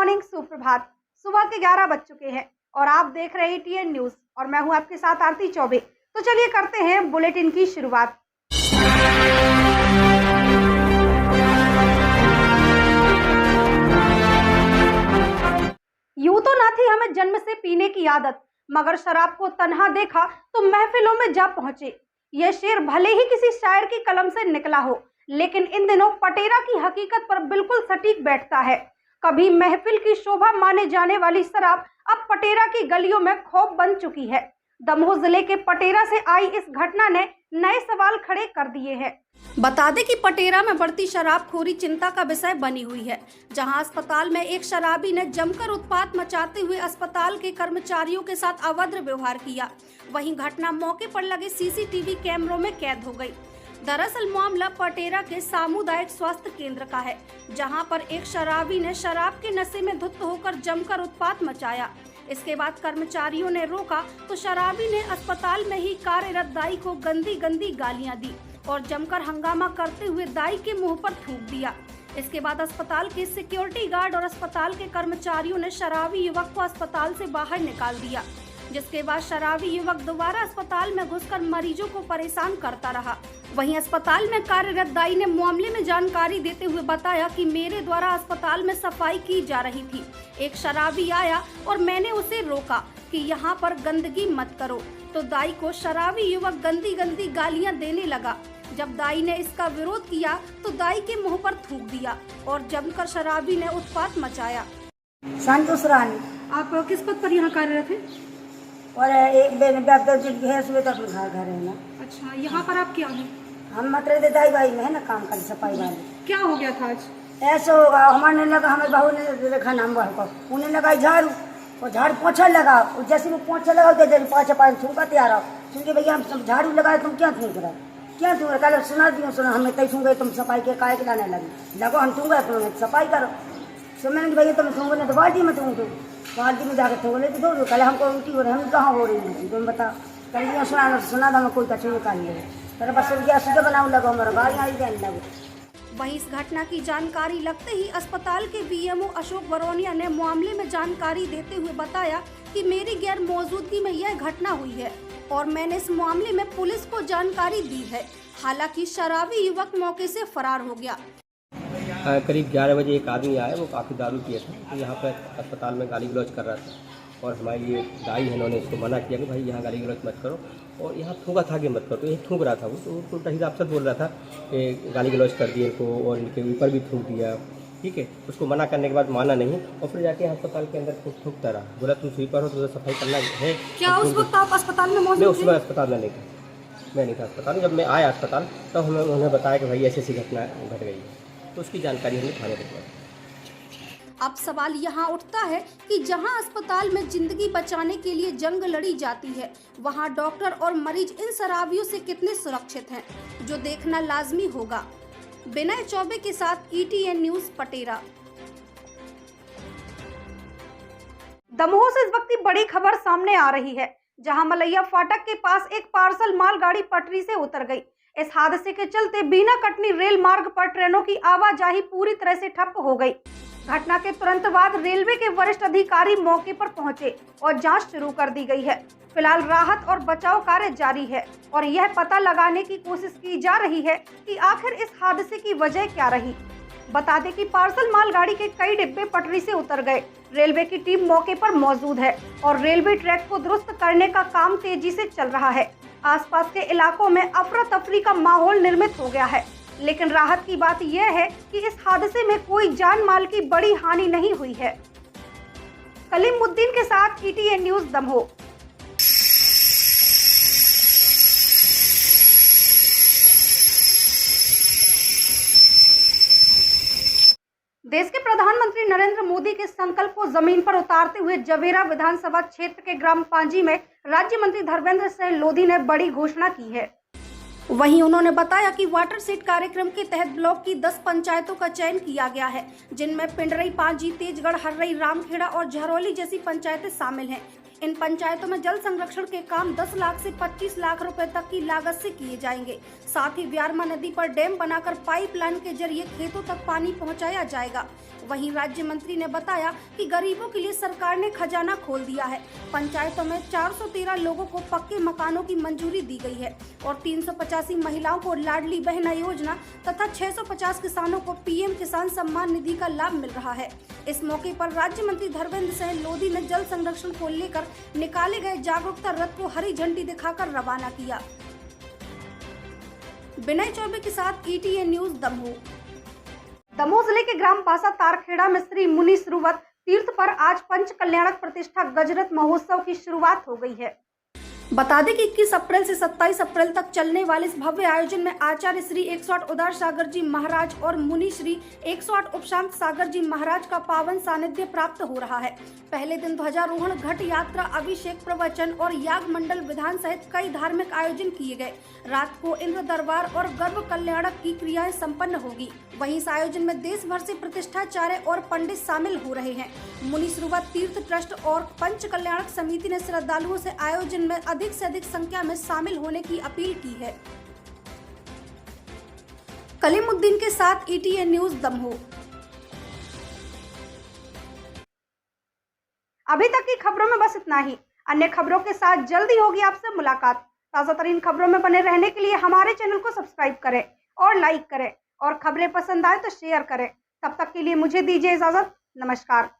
Morning, सुप्रभात। सुबह के 11 बज चुके हैं और आप देख रहे हैं टीएन न्यूज और मैं हूं आपके साथ आरती चौबे। तो चलिए करते हैं बुलेटिन की शुरुआत। यूं तो ना थी हमें जन्म से पीने की आदत, मगर शराब को तन्हा देखा तो महफिलों में जा पहुंचे। यह शेर भले ही किसी शायर की कलम से निकला हो, लेकिन इन दिनों पटेरा की हकीकत पर बिल्कुल सटीक बैठता है। कभी महफिल की शोभा माने जाने वाली शराब अब पटेरा की गलियों में खौफ बन चुकी है। दमोह जिले के पटेरा से आई इस घटना ने नए सवाल खड़े कर दिए हैं। बता दें कि पटेरा में बढ़ती शराबखोरी चिंता का विषय बनी हुई है, जहां अस्पताल में एक शराबी ने जमकर उत्पात मचाते हुए अस्पताल के कर्मचारियों के साथ अभद्र व्यवहार किया। वहीं घटना मौके पर लगे सीसीटीवी कैमरों में कैद हो गई। दरअसल मामला पटेरा के सामुदायिक स्वास्थ्य केंद्र का है, जहां पर एक शराबी ने शराब के नशे में धुत होकर जमकर उत्पात मचाया। इसके बाद कर्मचारियों ने रोका तो शराबी ने अस्पताल में ही कार्यरत दाई को गंदी गंदी गालियां दी और जमकर हंगामा करते हुए दाई के मुंह पर थूक दिया। इसके बाद अस्पताल के सिक्योरिटी गार्ड और अस्पताल के कर्मचारियों ने शराबी युवक को अस्पताल से बाहर निकाल दिया, जिसके बाद शराबी युवक दोबारा अस्पताल में घुसकर मरीजों को परेशान करता रहा। वहीं अस्पताल में कार्यरत दाई ने मामले में जानकारी देते हुए बताया कि मेरे द्वारा अस्पताल में सफाई की जा रही थी। एक शराबी आया और मैंने उसे रोका कि यहाँ पर गंदगी मत करो, तो दाई को शराबी युवक गंदी गंदी गालियाँ देने लगा। जब दाई ने इसका विरोध किया तो दाई के मुँह पर थूक दिया और जमकर शराबी ने उत्पात मचाया। संतोष रानी, आप किस पद पर यहाँ कार्यरत हैं? और एक है सुबह तक घर है ना। अच्छा, यहाँ पर आप क्या हैं? हम मतलब दाई भाई में है ना काम कर सफाई वाले। क्या हो गया था आज? ऐसा होगा हमारे लगा, हमारे बहू ने देखा नाम को उन्हें लगा झाड़ू और झाड़ू पोछा लगा। जैसे वो पोछा लगा तो जैसे पाँच पाँच थूका तैयार आओ सुन के भैया हम सब झाड़ू लगाए, तुम क्या थूक रहे क्या थूक रहे? कल सुना दियो सुना हमें तय सूंगे तुम सफाई के काय के लाने लगी लगो हम थूंगे तुम सफाई करो। सो मैंने भैया तुम थूंगे नहीं तो बाल्टी में थूक दो, बाल्टी में जाकर थूक लेते दो। कल हमको उल्टी हो रही, हम कहाँ हो रही थी तुम बताओ। कल सुना था कोई कचू निकाल ले बस बनाऊ लगो हमारा गाड़ी आई जाने लगो। वहीं इस घटना की जानकारी लगते ही अस्पताल के बीएमओ अशोक बरौनिया ने मामले में जानकारी देते हुए बताया कि मेरी गैर मौजूदगी में यह घटना हुई है और मैंने इस मामले में पुलिस को जानकारी दी है। हालांकि शराबी युवक मौके से फरार हो गया। करीब 11 बजे एक आदमी आया, वो काफ़ी दारू पिया था, तो यहाँ पर अस्पताल में गाली गलौज कर रहा था और हमारी ये दाई है, उन्होंने इसको मना किया कि भाई यहाँ गाली गलौज मत करो और यहाँ थूका था कि मत करो। तो ये थूक रहा था वो, तो उल्टा हिसाब से बोल रहा था कि गाली गलौज कर दिए इनको और इनके ऊपर भी थूक दिया। ठीक है, उसको मना करने के बाद माना नहीं और फिर जाके अस्पताल के अंदर थूकता रहा। बोला तुम स्वीपर हो तो सफाई करना है। क्या उस वक्त आप अस्पताल में मौजूद थे? मैं उस वक्त अस्पताल में नहीं था, मैं नहीं था अस्पताल। जब मैं आया अस्पताल तो हमें उन्होंने बताया कि भाई ऐसी ऐसी घटना घट गई है, तो उसकी जानकारी हमने थाने पर दिया। अब सवाल यहाँ उठता है कि जहाँ अस्पताल में जिंदगी बचाने के लिए जंग लड़ी जाती है, वहाँ डॉक्टर और मरीज इन शराबियों से कितने सुरक्षित हैं, जो देखना लाजमी होगा। विनय चौबे के साथ ईटीएन न्यूज पटेरा। दमोह से इस वक्त की बड़ी खबर सामने आ रही है, जहां मलैया फाटक के पास एक पार्सल मालगाड़ी पटरी से उतर गई। इस हादसे के चलते बीना कटनी रेल मार्ग पर ट्रेनों की आवाजाही पूरी तरह से ठप हो गई। घटना के तुरंत बाद रेलवे के वरिष्ठ अधिकारी मौके पर पहुंचे और जांच शुरू कर दी गई है। फिलहाल राहत और बचाव कार्य जारी है और यह पता लगाने की कोशिश की जा रही है कि आखिर इस हादसे की वजह क्या रही। बता दें कि पार्सल मालगाड़ी के कई डिब्बे पटरी से उतर गए। रेलवे की टीम मौके पर मौजूद है और रेलवे ट्रैक को दुरुस्त करने का काम तेजी से चल रहा है। आसपास के इलाकों में अफरा तफरी का माहौल निर्मित हो गया है, लेकिन राहत की बात यह है कि इस हादसे में कोई जान माल की बड़ी हानि नहीं हुई है। कलीमुद्दीन के साथ ईटीएन न्यूज दमोह। देश के प्रधानमंत्री नरेंद्र मोदी के संकल्प को जमीन पर उतारते हुए जवेरा विधानसभा क्षेत्र के ग्राम पांजी में राज्य मंत्री धर्मेंद्र सिंह लोधी ने बड़ी घोषणा की है। वहीं उन्होंने बताया कि वाटर सेट कार्यक्रम के तहत ब्लॉक की 10 पंचायतों का चयन किया गया है, जिनमें पिंडरई, पांजी, तेजगढ़, हर्रई, रामखेड़ा और झरौली जैसी पंचायतें शामिल हैं। इन पंचायतों में जल संरक्षण के काम 10 लाख से 25 लाख रुपए तक की लागत से किए जाएंगे। साथ ही व्यारमा नदी पर डैम बनाकर पाइपलाइन के जरिए खेतों तक पानी पहुंचाया जाएगा। वहीं राज्य मंत्री ने बताया कि गरीबों के लिए सरकार ने खजाना खोल दिया है। पंचायतों में 413 लोगों को पक्के मकानों की मंजूरी दी गई है और 385 महिलाओं को लाडली बहना योजना तथा 650 किसानों को पीएम किसान सम्मान निधि का लाभ मिल रहा है। इस मौके पर राज्य मंत्री धर्मेंद्र सिंह लोधी ने जल संरक्षण को लेकर निकाले गए जागरूकता रथ को हरी झंडी दिखाकर रवाना किया। विनय चौबे के साथ ETN न्यूज दमोह। दमोह जिले के ग्राम पासा तारखेड़ा में श्री मुनि श्रुवत तीर्थ पर आज पंच कल्याणक प्रतिष्ठा गजरत महोत्सव की शुरुआत हो गई है। बता दें कि 21 अप्रैल से 27 अप्रैल तक चलने वाले इस भव्य आयोजन में आचार्य श्री 108 उदार सागर जी महाराज और मुनि श्री 108 उपशांत सागर जी महाराज का पावन सानिध्य प्राप्त हो रहा है। पहले दिन ध्वजारोहण, घट यात्रा, अभिषेक, प्रवचन और याग मंडल विधान सहित कई धार्मिक आयोजन किए गए। रात को इंद्र दरबार और गर्भ कल्याणक की क्रियाएं संपन्न होगी। वहीं इस आयोजन में देश भर से प्रतिष्ठाचार्य और पंडित शामिल हो रहे हैं। मुनि श्रुवत तीर्थ ट्रस्ट और पंच कल्याणक समिति ने श्रद्धालुओं से आयोजन में अधिक से अधिक संख्या में शामिल होने की अपील की है। कलीमुद्दीन के साथ ETN न्यूज दमोह। अभी तक की खबरों में बस इतना ही। अन्य खबरों के साथ जल्दी होगी आपसे मुलाकात। ताज़ा तरीन खबरों में बने रहने के लिए हमारे चैनल को सब्सक्राइब करें और लाइक करें और खबरें पसंद आए तो शेयर करें। तब तक के लिए मुझे दीजिए इजाजत। नमस्कार।